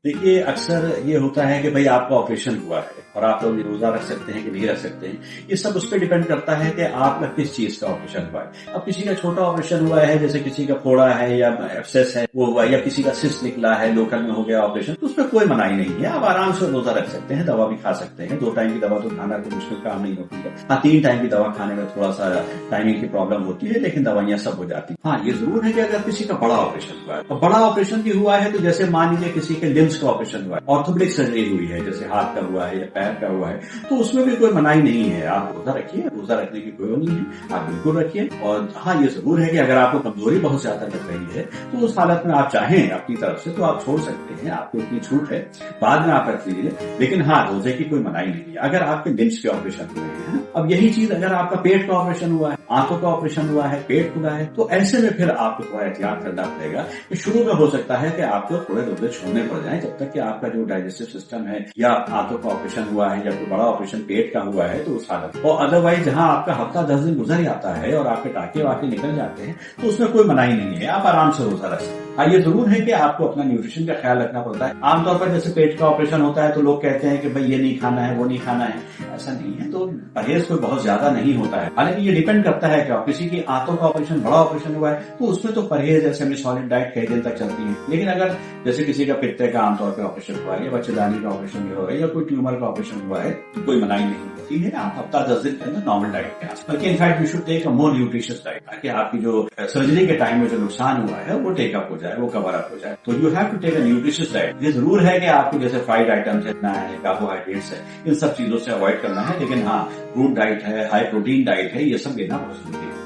देखिए, अक्सर ये होता है कि भाई आपका ऑपरेशन हुआ है और आप लोग रोजा रख सकते हैं कि नहीं रख सकते हैं। ये सब उस पर डिपेंड करता है कि आपका किस चीज का ऑपरेशन हुआ है। अब किसी का छोटा ऑपरेशन हुआ है, जैसे किसी का फोड़ा है या एब्सेस है वो हुआ, या किसी का सिस्ट निकला है, लोकल में हो गया ऑपरेशन, तो उसमें कोई मनाही नहीं है। आप आराम से रोजा रख सकते हैं, दवा भी खा सकते हैं। 2 टाइम की दवा तो खाना कोई मुश्किल काम नहीं होती है। हाँ, 3 टाइम की दवा खाने में थोड़ा सा टाइमिंग की प्रॉब्लम होती है, लेकिन दवाइयां सब हो जाती है। हाँ, ये जरूर है कि अगर किसी का बड़ा ऑपरेशन हुआ है, और बड़ा ऑपरेशन भी हुआ है, तो जैसे मान लीजिए किसी के लिम्स का ऑपरेशन हुआ है, ऑर्थोपेडिक सर्जरी हुई है, जैसे हाथ का हुआ है या पैर का हुआ है, तो उसमें भी कोई मनाही नहीं है। आप रोजा रखिए, रोजा रखने की कोई नहीं है, आप बिल्कुल रखिए। और हाँ, ये जरूर है कि अगर आपको कमजोरी बहुत ज्यादा लग रही है तो उस हालत में आप चाहें अपनी तरफ से तो आप छोड़ सकते हैं, आपको इतनी छूट है, बाद में आप रख लीजिए। लेकिन हाँ, रोजे की कोई मनाही नहीं है अगर आपके लिम्स के ऑपरेशन हुए हैं। अब यही चीज अगर आपका पेट का ऑपरेशन हुआ है, आंतों का ऑपरेशन हुआ है, पेट खुला है, तो ऐसे में फिर आपको थोड़ा एहतियात करना पड़ेगा कि शुरू में हो सकता है कि आपको थोड़े रोजे छोड़ने पड़ जाए, जब तक कि आपका जो डाइजेस्टिव सिस्टम है, या आंतों का ऑपरेशन हुआ है, या कोई बड़ा ऑपरेशन पेट का हुआ है, तो उस हालत। और अदरवाइज जहां आपका हफ्ता 10 दिन गुजर जाता है और आपके टाके वाके निकल जाते हैं, तो उसमें कोई मनाही नहीं है, आप आराम से रोजा रख सकते हैं। हाँ, ये जरूर है कि आपको अपना न्यूट्रिशन का ख्याल रखना पड़ता है। आमतौर पर जैसे पेट का ऑपरेशन होता है तो लोग कहते हैं कि भाई ये नहीं खाना है, वो नहीं खाना है। ऐसा नहीं है, तो परहेज कोई बहुत ज्यादा नहीं होता है। हालांकि ये डिपेंड करता है कि किसी की आंतों का ऑपरेशन, बड़ा ऑपरेशन हुआ है, तो उसमें तो परहेज है, सेमी सॉलिड डाइट कई दिन तक चलती है। लेकिन अगर जैसे किसी का पित्ते का आमतौर पर ऑपरेशन हुआ है, या बच्चेदानी का ऑपरेशन हुआ है, या कोई ट्यूमर का ऑपरेशन हुआ है, तो कोई मनाही नहीं होती है। आप हफ्ता 10 दिन के अंदर नॉर्मल डाइट के आसपास, बल्कि in fact you should take a more nutritious diet, ताकि आपकी जो सर्जरी के टाइम में जो नुकसान हुआ है वो टेकअप हो जाए, वो कवर अप हो जाए। तो you have to take a nutritious diet. ये जरूर है कि आपको जैसे फ्राइड आइटम्स इतना है, कार्बोहाइड्रेट्स है, इन सब चीजों से अवॉइड करना है। लेकिन हाँ, फ्रूट डाइट है, हाई प्रोटीन डाइट है, ये सब लेना बहुत जरूरी है।